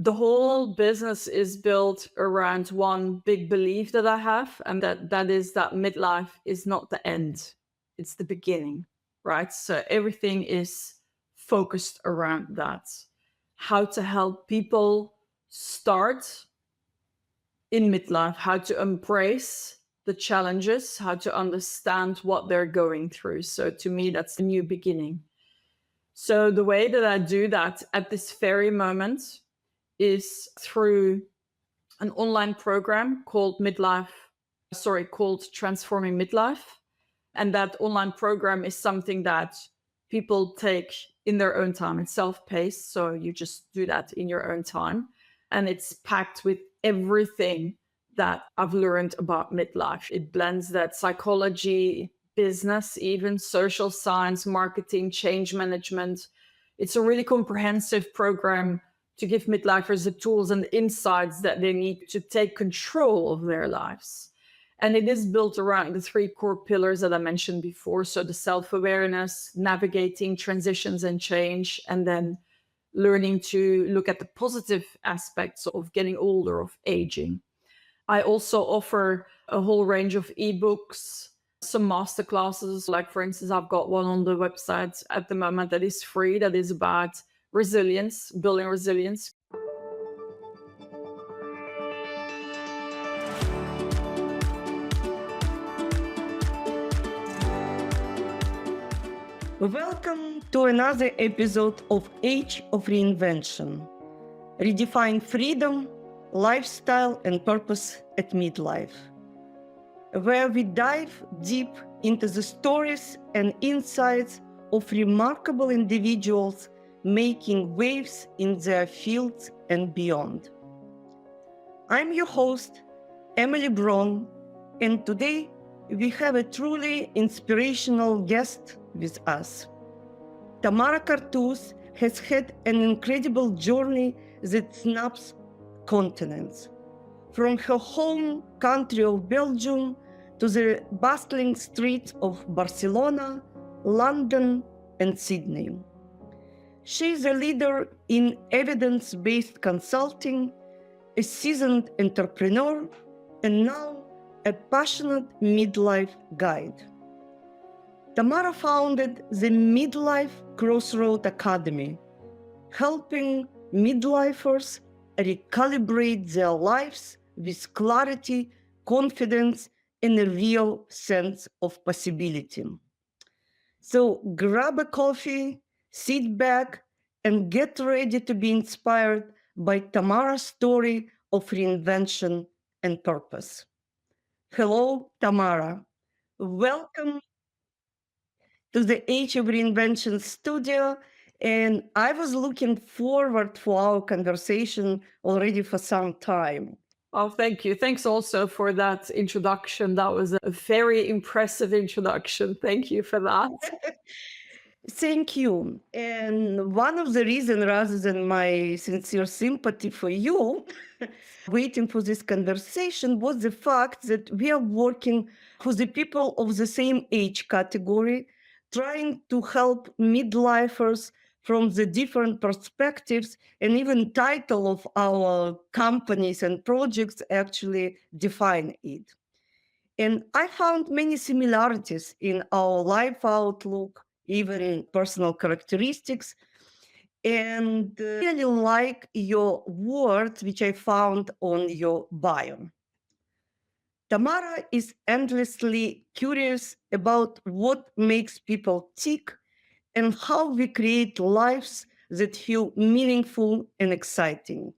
The whole business is built around one big belief that I have, and that is that midlife is not the end, it's the beginning, right? So everything is focused around that. How to help people start in midlife, how to embrace the challenges, how to understand what they're going through. So to me, that's a new beginning. So the way that I do that at this very moment is through an online program called Transforming Midlife. And that online program is something that people take in their own time. It's self-paced, so you just do that in your own time. And it's packed with everything that I've learned about midlife. It blends that psychology, business, even social science, marketing, change management. It's a really comprehensive program to give midlifers the tools and insights that they need to take control of their lives. And it is built around the three core pillars that I mentioned before. So the self-awareness, navigating transitions and change, and then learning to look at the positive aspects of getting older, of aging. I also offer a whole range of ebooks, some masterclasses. Like, for instance, I've got one on the website at the moment that is free, that is about resilience, building resilience. Welcome to another episode of Age of Reinvention. Redefine freedom, lifestyle, and purpose at midlife, where we dive deep into the stories and insights of remarkable individuals making waves in their fields and beyond. I'm your host, Emily Bron, and today we have a truly inspirational guest with us. Tamara Cortoos has had an incredible journey that snaps continents. From her home country of Belgium to the bustling streets of Barcelona, London, and Sydney. She is a leader in evidence-based consulting, a seasoned entrepreneur, and now a passionate midlife guide. Tamara founded the Midlife Crossroads Academy, helping midlifers recalibrate their lives with clarity, confidence, and a real sense of possibility. So grab a coffee, sit back, and get ready to be inspired by Tamara's story of reinvention and purpose. Hello, Tamara. Welcome to the Age of Reinvention studio. And I was looking forward for our conversation already for some time. Oh, thank you. Thanks also for that introduction. That was a very impressive introduction. Thank you for that. Thank you. And one of the reasons, rather than my sincere sympathy for you, waiting for this conversation was the fact that we are working for the people of the same age category, trying to help midlifers from the different perspectives, and even title of our companies and projects actually define it. And I found many similarities in our life outlook, even in personal characteristics. And really like your words, which I found on your bio. Tamara is endlessly curious about what makes people tick and how we create lives that feel meaningful and exciting.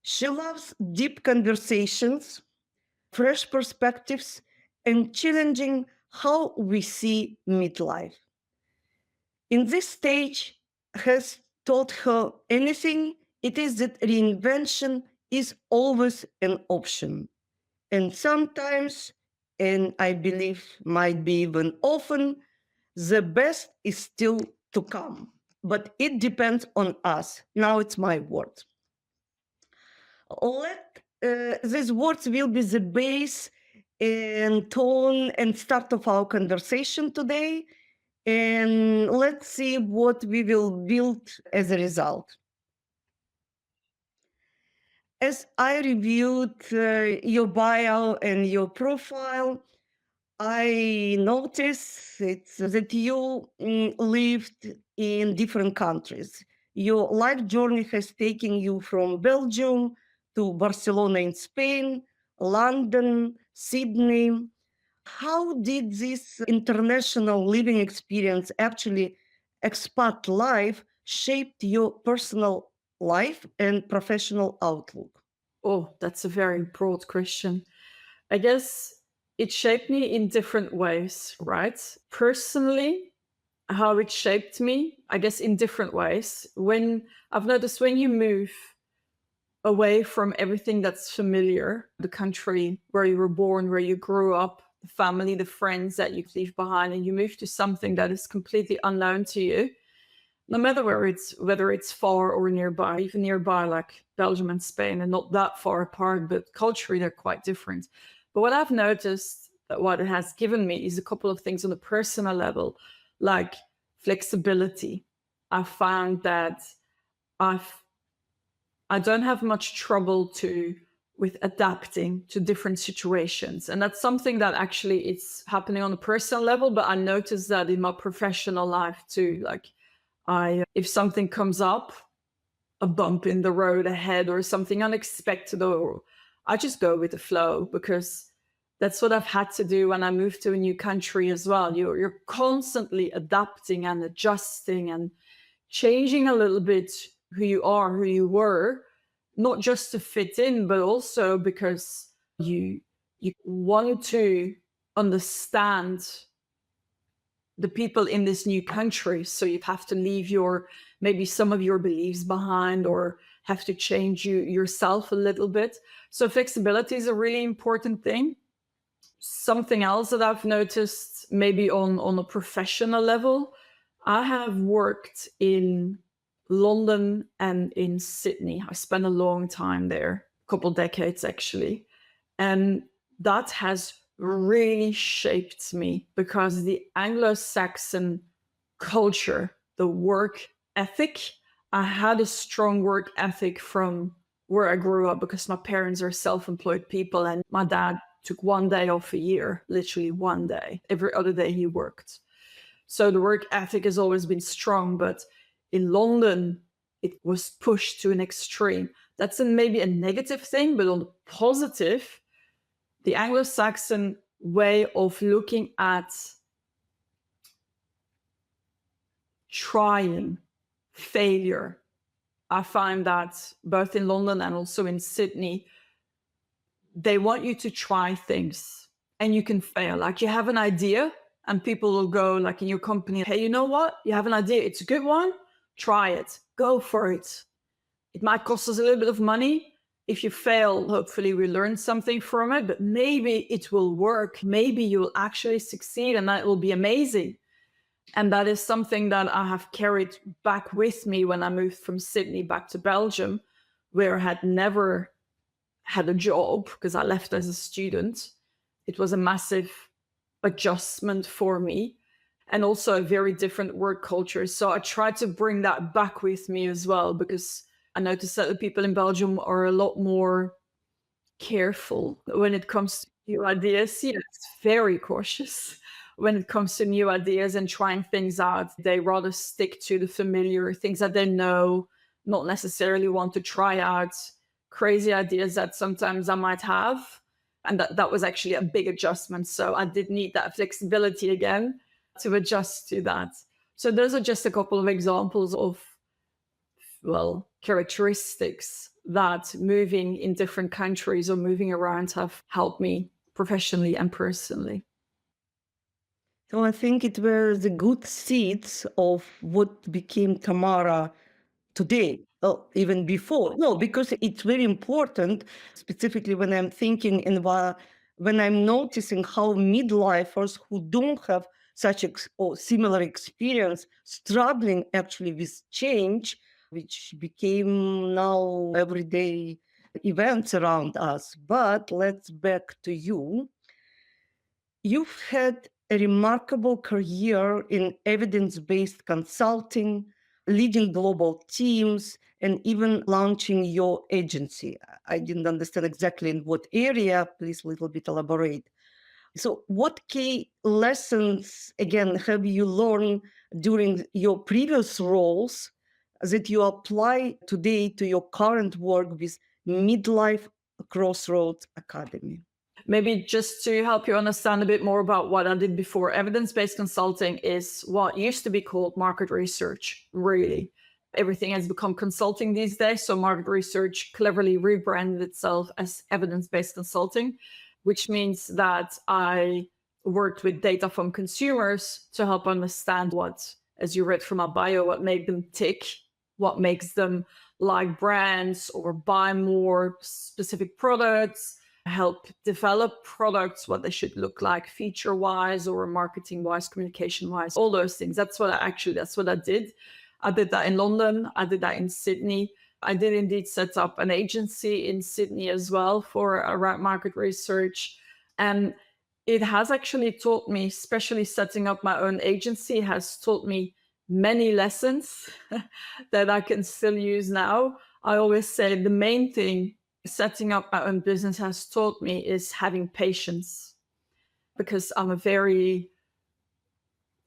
She loves deep conversations, fresh perspectives, and challenging how we see midlife. In this stage, has taught her anything, it is that reinvention is always an option. And sometimes, and I believe might be even often, the best is still to come. But it depends on us. Now it's my word. These words will be the base and tone and start of our conversation today. And let's see what we will build as a result. As I reviewed your bio and your profile, I noticed that you lived in different countries. Your life journey has taken you from Belgium to Barcelona in Spain, London, Sydney. How did this international living experience, actually expat life, shaped your personal life and professional outlook? Oh, that's a very broad question. I guess it shaped me in different ways, right? Personally, how it shaped me, I guess in different ways. When I've noticed when you move away from everything that's familiar, the country where you were born, where you grew up, the family, the friends that you leave behind, and you move to something that is completely unknown to you, no matter whether it's far or nearby, even nearby like Belgium and Spain, and not that far apart, but culturally they're quite different. But what I've noticed that what it has given me is a couple of things on a personal level, like flexibility. I found that I've I don't have much trouble with adapting to different situations. And that's something that actually it's happening on a personal level, but I noticed that in my professional life too. Like if something comes up, a bump in the road ahead or something unexpected, or I just go with the flow because that's what I've had to do when I moved to a new country as well. You're constantly adapting and adjusting and changing a little bit who you are, who you were, not just to fit in, but also because you want to understand the people in this new country. So you have to leave maybe some of your beliefs behind or have to change yourself a little bit. So flexibility is a really important thing. Something else that I've noticed maybe on a professional level, I have worked in London and in Sydney. I spent a long time there, a couple decades actually. And that has really shaped me because the Anglo-Saxon culture, the work ethic, I had a strong work ethic from where I grew up because my parents are self-employed people and my dad took one day off a year, literally one day. Every other day he worked. So the work ethic has always been strong, but in London, it was pushed to an extreme. That's maybe a negative thing, but on the positive, the Anglo-Saxon way of looking at trying, failure, I find that both in London and also in Sydney, they want you to try things and you can fail. Like you have an idea and people will go like in your company, hey, you know what? You have an idea. It's a good one. Try it. Go for it. It might cost us a little bit of money. If you fail, hopefully we learn something from it, but maybe it will work. Maybe you will actually succeed and that will be amazing. And that is something that I have carried back with me when I moved from Sydney back to Belgium, where I had never had a job because I left as a student. It was a massive adjustment for me and also a very different work culture. So I tried to bring that back with me as well because I noticed that the people in Belgium are a lot more careful when it comes to new ideas. Yes, very cautious when it comes to new ideas and trying things out. They rather stick to the familiar things that they know, not necessarily want to try out crazy ideas that sometimes I might have. And that was actually a big adjustment. So I did need that flexibility again to adjust to that. So those are just a couple of examples of, well, characteristics that moving in different countries or moving around have helped me professionally and personally. So I think it were the good seeds of what became Tamara today, even before. No, because it's very important, specifically when I'm thinking when I'm noticing how midlifers who don't have such or similar experience struggling actually with change, which became now everyday events around us. But let's back to you. You've had a remarkable career in evidence-based consulting, leading global teams, and even launching your agency. I didn't understand exactly in what area. Please a little bit elaborate. So what key lessons, again, have you learned during your previous roles that you apply today to your current work with Midlife Crossroads Academy? Maybe just to help you understand a bit more about what I did before, evidence-based consulting is what used to be called market research, really. Everything has become consulting these days. So market research cleverly rebranded itself as evidence-based consulting, which means that I worked with data from consumers to help understand what, as you read from my bio, what made them tick, what makes them like brands or buy more specific products, help develop products, what they should look like feature wise or marketing wise, communication wise, all those things. That's what I did. I did that in London. I did that in Sydney. I did indeed set up an agency in Sydney as well for around market research. And it has actually taught me, especially setting up my own agency, has taught me many lessons that I can still use now. I always say the main thing setting up my own business has taught me is having patience, because I'm a very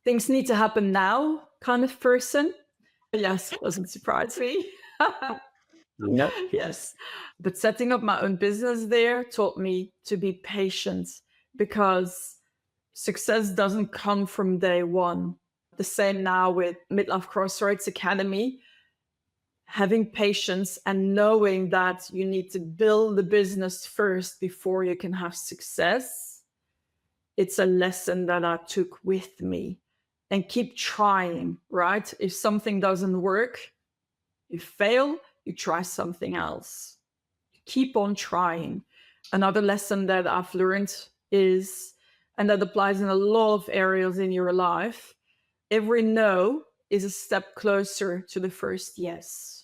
things need to happen now kind of person. Yes, doesn't surprise me. Yeah. Yes. But setting up my own business there taught me to be patient, because success doesn't come from day one. The same now with Midlife Crossroads Academy. Having patience and knowing that you need to build the business first before you can have success. It's a lesson that I took with me, and keep trying, right? If something doesn't work, you fail, you try something else. Keep on trying. Another lesson that I've learned is, and that applies in a lot of areas in your life, every no is a step closer to the first yes.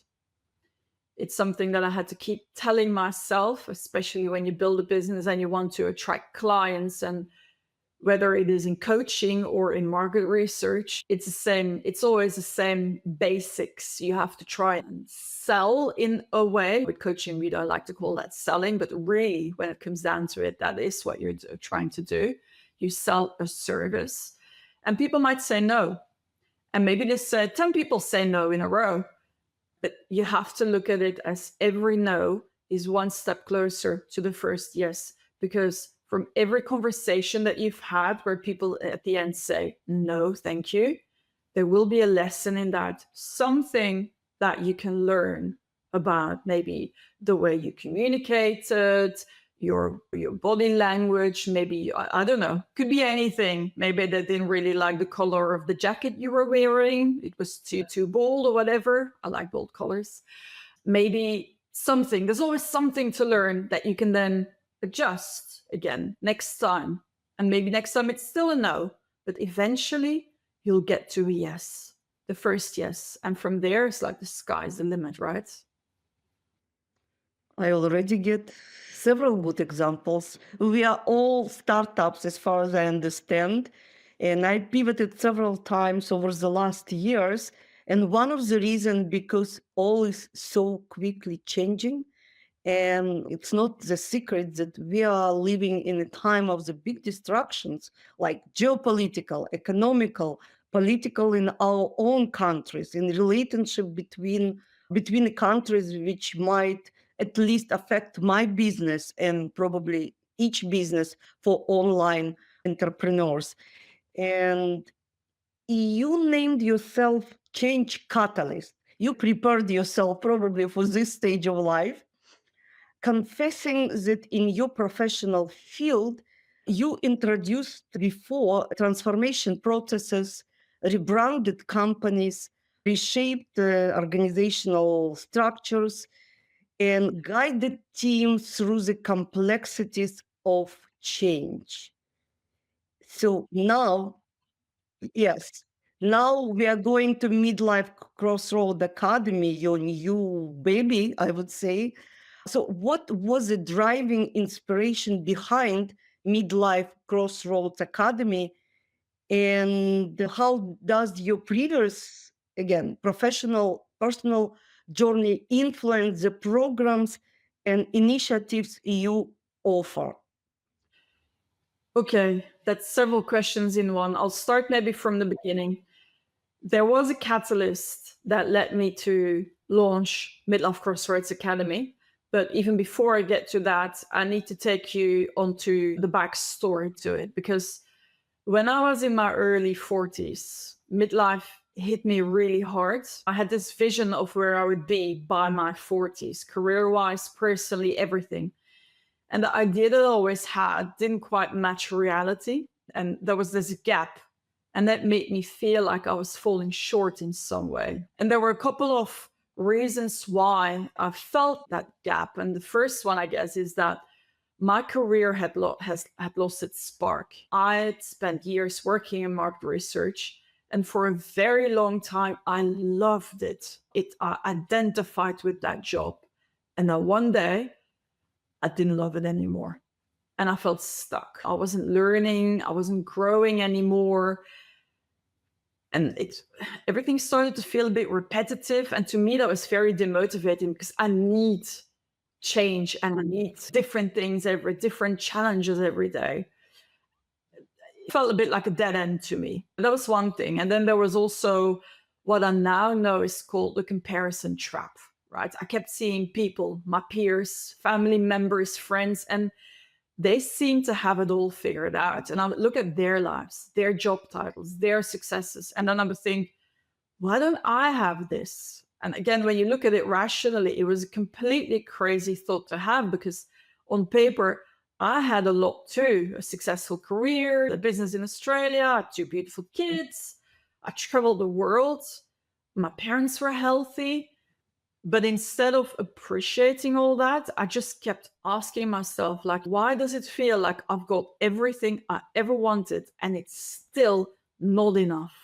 It's something that I had to keep telling myself, especially when you build a business and you want to attract clients. And whether it is in coaching or in market research, it's the same. It's always the same basics. You have to try and sell in a way. With coaching, we don't like to call that selling, but really, when it comes down to it, that is what you're trying to do. You sell a service, and people might say no. And maybe they said 10 people say no in a row. But you have to look at it as every no is one step closer to the first yes. Because from every conversation that you've had where people at the end say, no, thank you, there will be a lesson in that, something that you can learn about maybe the way you communicated, your body language, maybe, I don't know, could be anything. Maybe they didn't really like the color of the jacket you were wearing. It was too bold or whatever. I like bold colors. Maybe something. There's always something to learn that you can then adjust again next time. And maybe next time it's still a no, but eventually you'll get to a yes, the first yes. And from there, it's like the sky's the limit, right? I already get several good examples. We are all startups, as far as I understand, and I pivoted several times over the last years. And one of the reasons, because all is so quickly changing, and it's not the secret that we are living in a time of the big distractions, like geopolitical, economical, political in our own countries, in relationship between the countries, which might at least affect my business and probably each business for online entrepreneurs. And you named yourself change catalyst. You prepared yourself probably for this stage of life, confessing that in your professional field, you introduced before transformation processes, rebranded companies, reshaped organizational structures, and guided teams through the complexities of change. So now, yes, now we are going to Midlife Crossroad Academy, your new baby, I would say. So what was the driving inspiration behind Midlife Crossroads Academy? And how does your previous, again, professional, personal journey influence the programs and initiatives you offer? Okay, that's several questions in one. I'll start maybe from the beginning. There was a catalyst that led me to launch Midlife Crossroads Academy. But even before I get to that, I need to take you onto the backstory to it, because when I was in my early 40s, midlife hit me really hard. I had this vision of where I would be by my 40s, career-wise, personally, everything. And the idea that I always had didn't quite match reality. And there was this gap. And that made me feel like I was falling short in some way. And there were a couple of reasons why I felt that gap. And the first one, I guess, is that my career had lost its spark. I had spent years working in market research. And for a very long time, I loved it. I identified with that job. And then one day, I didn't love it anymore. And I felt stuck. I wasn't learning. I wasn't growing anymore. And everything started to feel a bit repetitive. And to me, that was very demotivating, because I need change and I need different things, different challenges every day. It felt a bit like a dead end to me. That was one thing. And then there was also what I now know is called the comparison trap, right? I kept seeing people, my peers, family members, friends, and they seem to have it all figured out. And I would look at their lives, their job titles, their successes. And then I would think, why don't I have this? And again, when you look at it rationally, it was a completely crazy thought to have, because on paper, I had a lot too: a successful career, a business in Australia, I had 2 beautiful kids, I traveled the world, my parents were healthy. But instead of appreciating all that, I just kept asking myself, like, why does it feel like I've got everything I ever wanted and it's still not enough?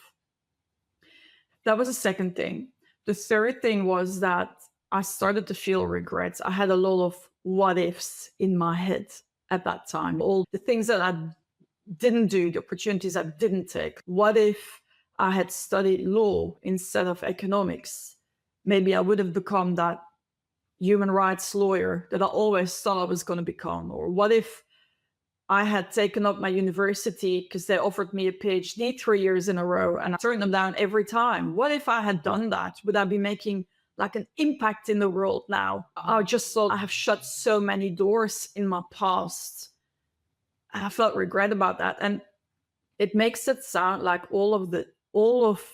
That was the second thing. The third thing was that I started to feel regrets. I had a lot of what ifs in my head at that time. All the things that I didn't do, the opportunities I didn't take. What if I had studied law instead of economics? Maybe I would have become that human rights lawyer that I always thought I was going to become. Or what if I had taken up my university because they offered me a PhD 3 years in a row and I turned them down every time? What if I had done that? Would I be making like an impact in the world now? I just thought I have shut so many doors in my past. I felt regret about that. And it makes it sound like all of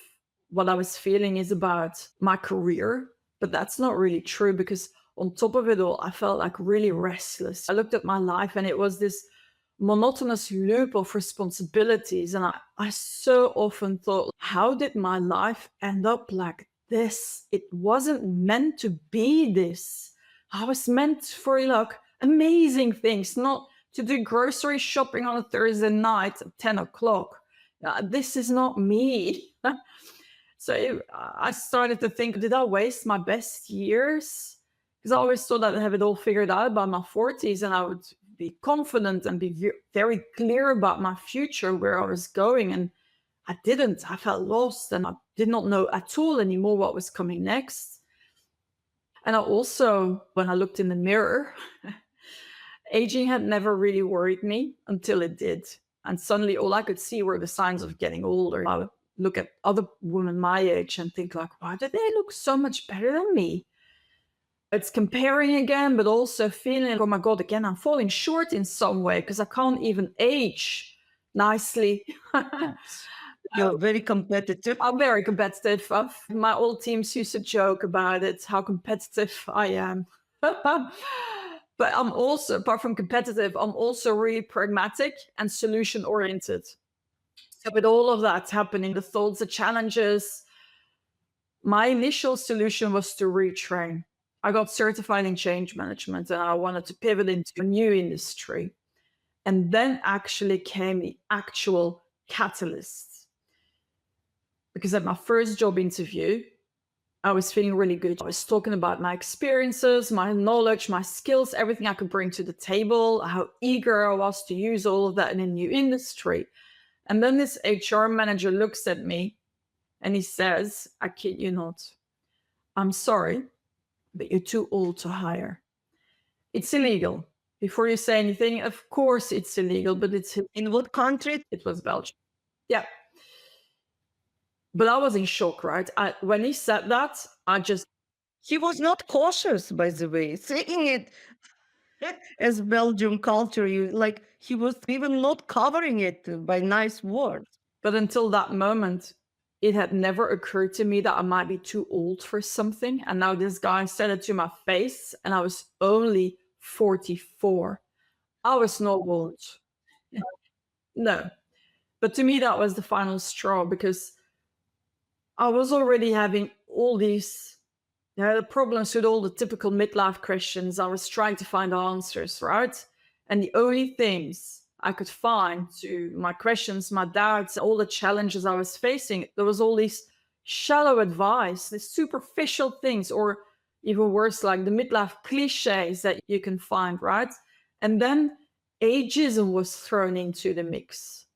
what I was feeling is about my career, but that's not really true, because on top of it all, I felt like really restless. I looked at my life and it was this monotonous loop of responsibilities. And I so often thought, how did my life end up like this? It wasn't meant to be this. I was meant for like amazing things, not to do grocery shopping on a Thursday night at 10 o'clock. This is not me. So I started to think, did I waste my best years? Because I always thought I'd have it all figured out by my 40s and I would be confident and be very clear about my future, where I was going. And I didn't. I felt lost and I did not know at all anymore what was coming next. And I also, when I looked in the mirror, aging had never really worried me until it did. And suddenly all I could see were the signs of getting older. I would look at other women my age and think like, why do they look so much better than me? It's comparing again, but also feeling like, oh my God, again, I'm falling short in some way because I can't even age nicely. You're very competitive. I'm very competitive. My old teams used to joke about it, how competitive I am. But I'm also, apart from competitive, I'm also really pragmatic and solution oriented. So with all of that happening, the thoughts, the challenges, my initial solution was to retrain. I got certified in change management and I wanted to pivot into a new industry. And then actually came the actual catalyst. Because at my first job interview, I was feeling really good. I was talking about my experiences, my knowledge, my skills, everything I could bring to the table, how eager I was to use all of that in a new industry. And then this HR manager looks at me and he says, I kid you not, I'm sorry, but you're too old to hire. It's illegal. Before you say anything, of course it's illegal, but In what country? it was Belgium. Yeah. But I was in shock, right? When he said that, He was not cautious, by the way, saying it as Belgium culture. He was even not covering it by nice words. but until that moment, it had never occurred to me that I might be too old for something. And now this guy said it to my face, and I was only 44. I was not old. No. But to me, that was the final straw because I was already having all these problems with all the typical midlife questions. I was trying to find answers, right? And the only things I could find to my questions, my doubts, all the challenges I was facing, there was all these shallow advice, these superficial things, or even worse, like the midlife cliches that you can find, right? And then ageism was thrown into the mix.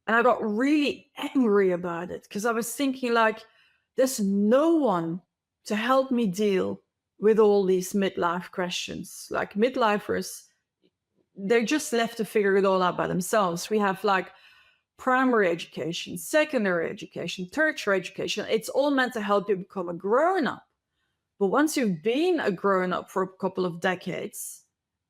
And I got really angry about it because I was thinking, like, there's no one to help me deal with all these midlife questions. Like, midlifers, they're just left to figure it all out by themselves. We have like primary education, secondary education, tertiary education. It's all meant to help you become a grown up. But once you've been a grown up for a couple of decades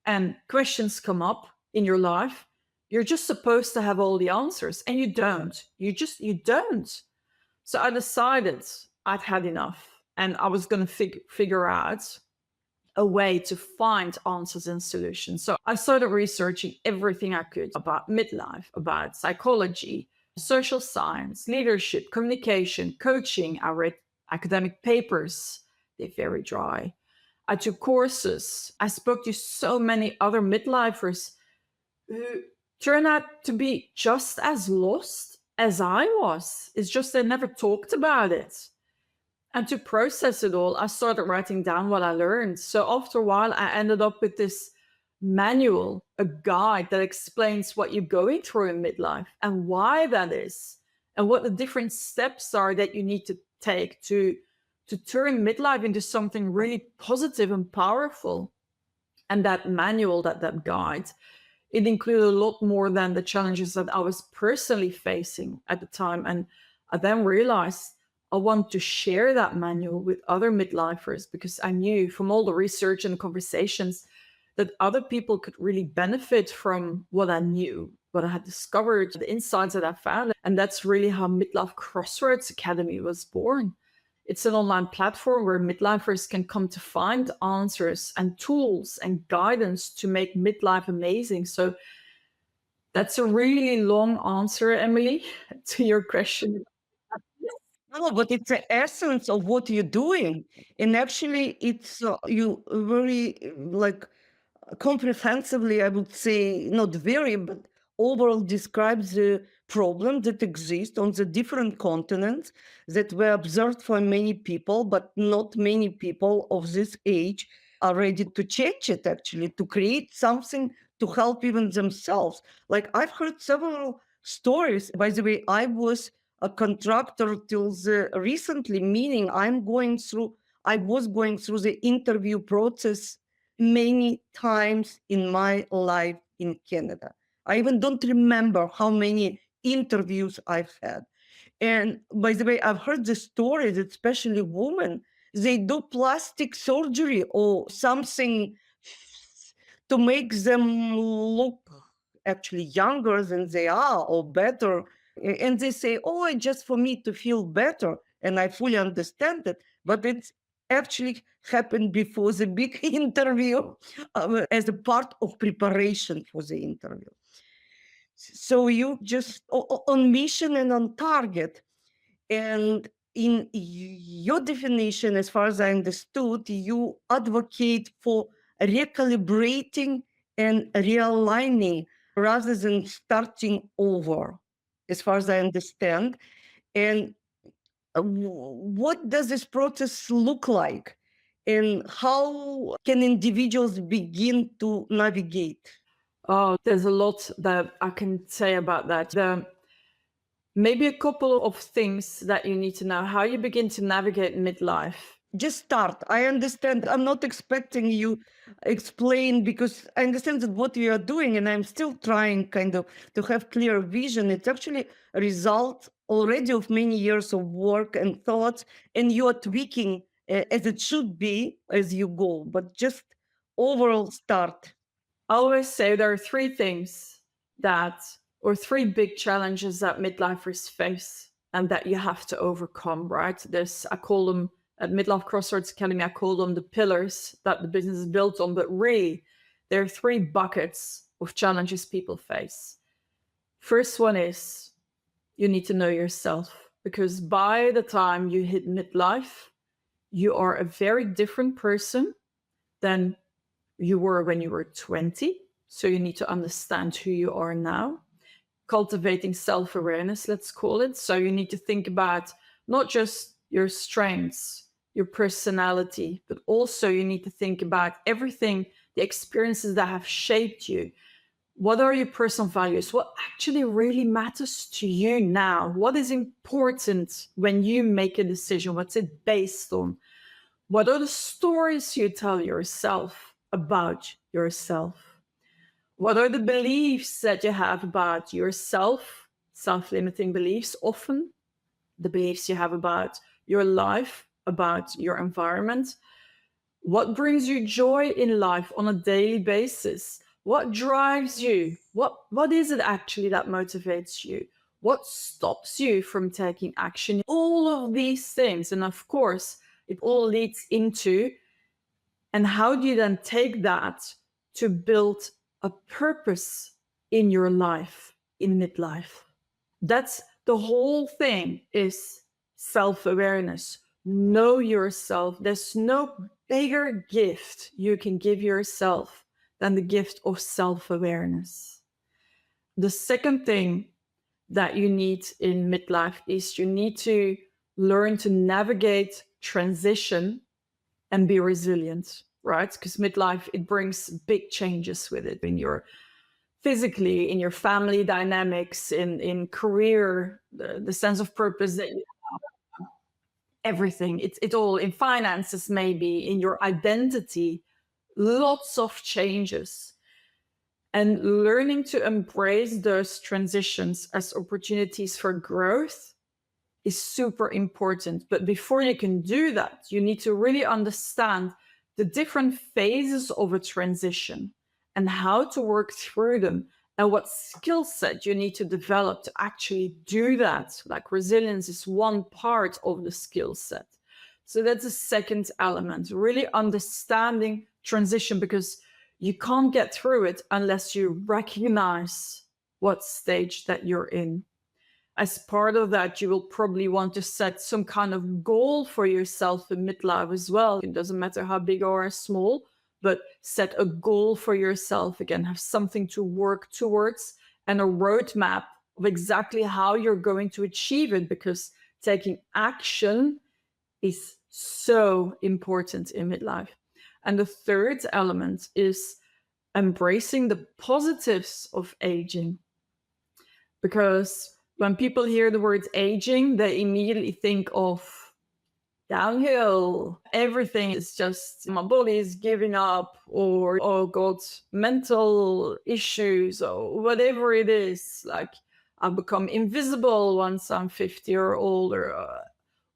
and questions come up in your life, you're just supposed to have all the answers, and you don't. You don't. So I decided I'd had enough, and I was going to figure out a way to find answers and solutions. So I started researching everything I could about midlife, about psychology, social science, leadership, communication, coaching. I read academic papers. They're very dry. I took courses. I spoke to so many other midlifers who turned out to be just as lost as I was. It's just they never talked about it. And to process it all, I started writing down what I learned. So after a while, I ended up with this manual, a guide that explains what you're going through in midlife and why that is, and what the different steps are that you need to take to turn midlife into something really positive and powerful. And that manual, that guide, it included a lot more than the challenges that I was personally facing at the time. And I then realized I want to share that manual with other midlifers because I knew from all the research and conversations that other people could really benefit from what I knew, what I had discovered, the insights that I found. And that's really how Midlife Crossroads Academy was born. It's an online platform where midlifers can come to find answers and tools and guidance to make midlife amazing. So that's a really long answer, Emily, to your question. No, but it's the essence of what you're doing. And actually, it's you very comprehensively, I would say, not very, but overall describes the problem that exists on the different continents that were observed for many people, but not many people of this age are ready to change it, actually, to create something to help even themselves. Like I've heard several stories. By the way, I was a contractor till recently, meaning I was going through the interview process many times in my life in Canada. I even don't remember how many interviews I've had. And by the way, I've heard the stories, especially women, they do plastic surgery or something to make them look actually younger than they are or better. And they say, oh, it's just for me to feel better. And I fully understand it. But it's actually happened before the big interview as a part of preparation for the interview. So you just on mission and on target. And in your definition, as far as I understood, you advocate for recalibrating and realigning rather than starting over, as far as I understand. And what does this process look like? And how can individuals begin to navigate? Oh, there's a lot that I can say about that. Maybe a couple of things that you need to know how you begin to navigate midlife just start. I understand. I'm not expecting you explain, because I understand that what you are doing, and I'm still trying kind of to have clear vision. It's actually a result already of many years of work and thoughts, and you are tweaking as it should be as you go. But just overall start. I always say there are three things or three big challenges that midlifers face and that you have to overcome, right? I call them at Midlife Crossroads Academy, I call them the pillars that the business is built on. But really, there are three buckets of challenges people face. First one is you need to know yourself, because by the time you hit midlife, you are a very different person than you were when you were 20. So you need to understand who you are now. Cultivating self-awareness, let's call it. So you need to think about not just your strengths, your personality, but also you need to think about everything, the experiences that have shaped you. What are your personal values? What actually really matters to you now? What is important when you make a decision? What's it based on? What are the stories you tell yourself about yourself? What are the beliefs that you have about yourself? Self-limiting beliefs, often the beliefs you have about your life, about your environment. What brings you joy in life on a daily basis? What drives you? What is it actually that motivates you? What stops you from taking action? All of these things. And of course, it all leads into, and how do you then take that to build a purpose in your life in midlife? That's the whole thing, is self-awareness. Know yourself. There's no bigger gift you can give yourself than the gift of self-awareness. The second thing that you need in midlife is you need to learn to navigate transition and be resilient, right? Because midlife, it brings big changes with it in your physically, in your family dynamics, in career, the sense of purpose that you have, everything. It's all in finances, maybe in your identity, lots of changes. And learning to embrace those transitions as opportunities for growth is super important. But before you can do that, you need to really understand the different phases of a transition and how to work through them, and what skill set you need to develop to actually do that. Like, resilience is one part of the skill set. So that's the second element, really understanding transition, because you can't get through it unless you recognize what stage that you're in. As part of that, you will probably want to set some kind of goal for yourself in midlife as well. It doesn't matter how big or small, but set a goal for yourself. Again, have something to work towards and a roadmap of exactly how you're going to achieve it, because taking action is so important in midlife. And the third element is embracing the positives of aging, because when people hear the word aging, they immediately think of downhill. Everything is just, my body is giving up, or, oh God, mental issues, or whatever it is. Like, I've become invisible once I'm 50 or older.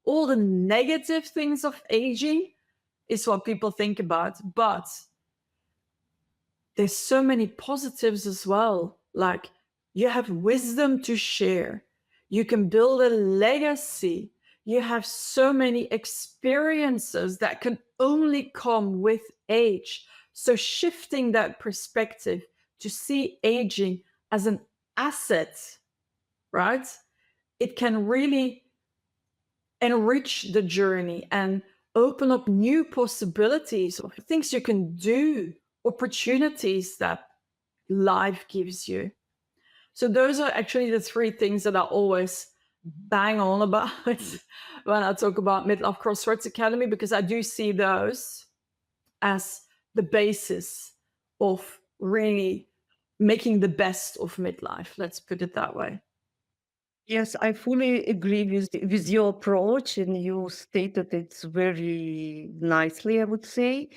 All the negative things of aging is what people think about. But there's so many positives as well. Like, you have wisdom to share. You can build a legacy. You have so many experiences that can only come with age. So shifting that perspective to see aging as an asset, right? It can really enrich the journey and open up new possibilities of things you can do, opportunities that life gives you. So those are actually the three things that I always bang on about when I talk about Midlife Crossroads Academy, because I do see those as the basis of really making the best of midlife. Let's put it that way. Yes, I fully agree with your approach, and you stated it very nicely, I would say.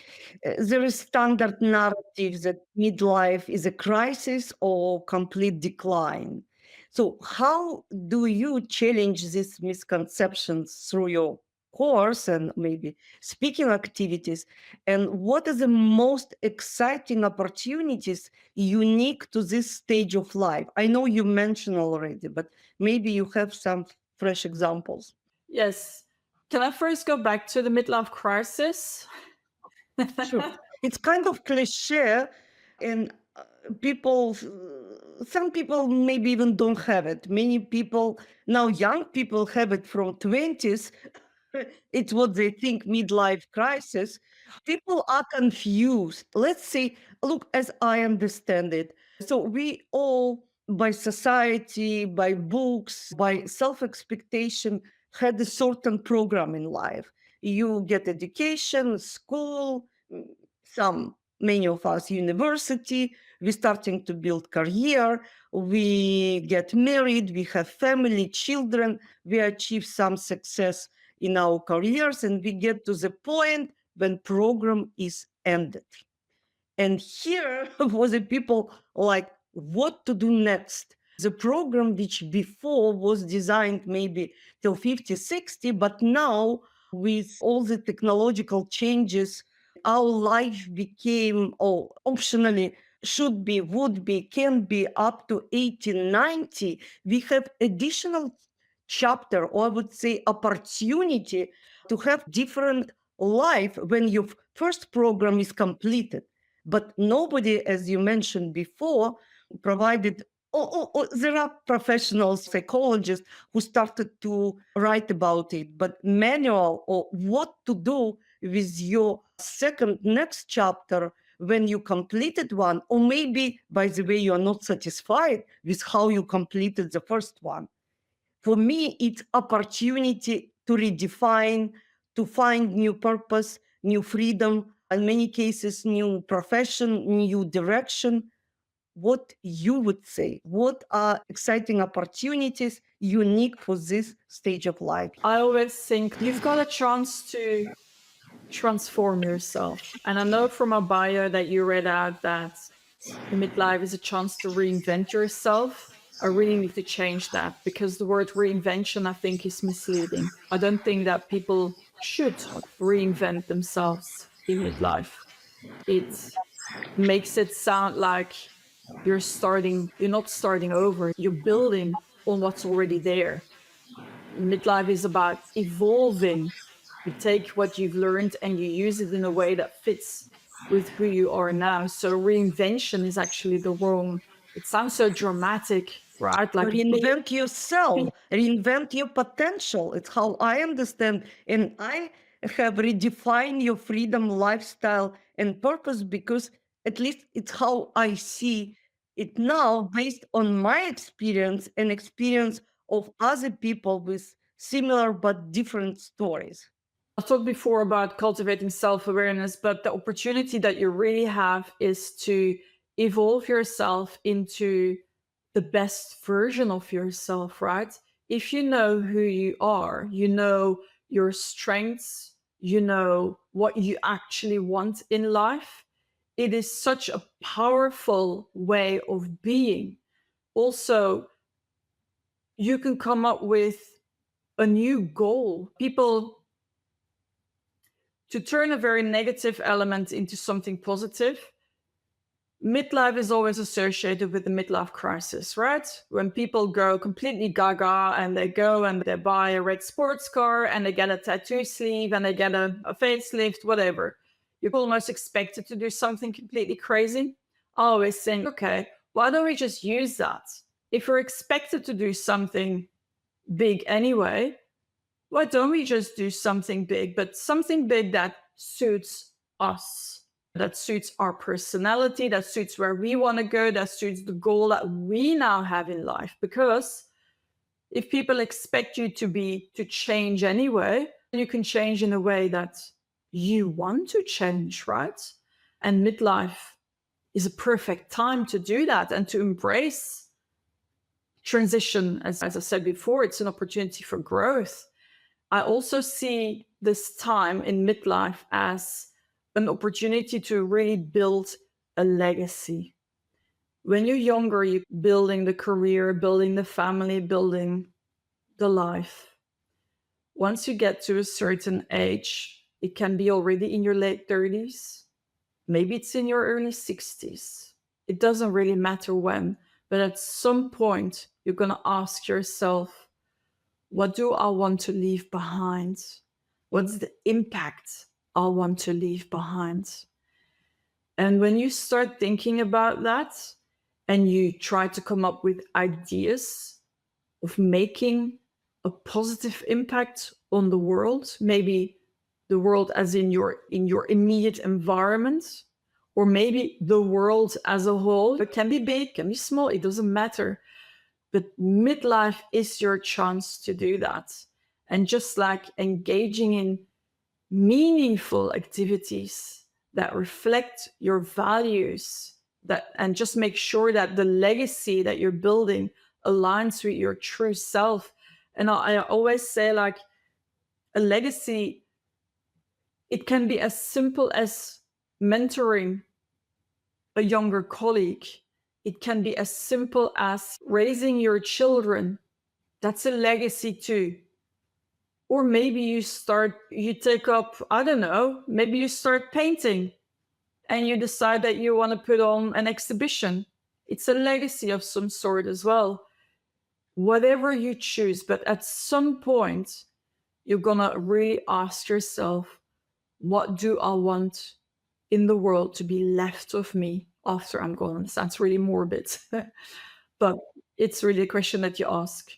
There is standard narrative that midlife is a crisis or complete decline. So, how do you challenge these misconceptions through your course and maybe speaking activities? And what are the most exciting opportunities unique to this stage of life? I know you mentioned already, but maybe you have some fresh examples. Yes. Can I first go back to the midlife crisis? Sure. It's kind of cliche, and people, some people maybe even don't have it. Many people, now young people have it from 20s. It's what they think midlife crisis. People are confused. Let's say, look, as I understand it. So we all, by society, by books, by self expectation, had a certain program in life. You get education, school, some, many of us, university. We're starting to build career. We get married. We have family, children. We achieve some success in our careers, and we get to the point when program is ended. And here was the people like what to do next. The program which before was designed maybe till 50, 60, but now with all the technological changes, our life became, or optionally should be, would be, can be up to 80, 90. We have additional chapter, or I would say opportunity to have different life when your first program is completed. But nobody, as you mentioned before, provided. There are professional psychologists who started to write about it, but manual or what to do with your second next chapter when you completed one, or maybe, by the way, you are not satisfied with how you completed the first one. For me, it's opportunity to redefine, to find new purpose, new freedom, in many cases, new profession, new direction. What you would say? What are exciting opportunities unique for this stage of life? I always think you've got a chance to transform yourself. And I know from a bio that you read out that the midlife is a chance to reinvent yourself. I really need to change that because the word reinvention, I think, is misleading. I don't think that people should reinvent themselves in midlife. It makes it sound like you're not starting over, you're building on what's already there. Midlife is about evolving. You take what you've learned and you use it in a way that fits with who you are now. So reinvention is actually the wrong, it sounds so dramatic, right? Like a big, Reinvent yourself, reinvent your potential. It's how I understand. And I have redefined your freedom, lifestyle, and purpose because at least it's how I see it now, based on my experience and experience of other people with similar but different stories. I talked before about cultivating self-awareness, but the opportunity that you really have is to evolve yourself into the best version of yourself, right? If you know who you are, you know your strengths, you know what you actually want in life, it is such a powerful way of being. Also, you can come up with a new goal. People to turn a very negative element into something positive. Midlife is always associated with the midlife crisis, right? When people go completely gaga and they go and they buy a red sports car and they get a tattoo sleeve and they get a facelift, whatever. You're almost expected to do something completely crazy. I always think, okay, why don't we just use that? If we're expected to do something big anyway, why don't we just do something big, but something big that suits us, that suits our personality, that suits where we want to go, that suits the goal that we now have in life? Because if people expect you to change anyway, you can change in a way that you want to change, right? And midlife is a perfect time to do that and to embrace transition, as I said before, it's an opportunity for growth. I also see this time in midlife as an opportunity to really build a legacy. When you're younger, you're building the career, building the family, building the life. Once you get to a certain age, it can be already in your late 30s, maybe it's in your early 60s. It doesn't really matter when, but at some point, you're going to ask yourself, what do I want to leave behind? What's the impact I want to leave behind? And when you start thinking about that and you try to come up with ideas of making a positive impact on the world, maybe the world as in your immediate environment, or maybe the world as a whole. It can be big, can be small, it doesn't matter. But midlife is your chance to do that. And just like engaging in meaningful activities that reflect your values, and just make sure that the legacy that you're building aligns with your true self. And I always say, like, a legacy, it can be as simple as mentoring a younger colleague. It can be as simple as raising your children. That's a legacy too. Or maybe you take up, I don't know, maybe you start painting and you decide that you want to put on an exhibition. It's a legacy of some sort as well. Whatever you choose, but at some point, you're going to really ask yourself, what do I want in the world to be left of me after I'm gone? It sounds really morbid, but it's really a question that you ask.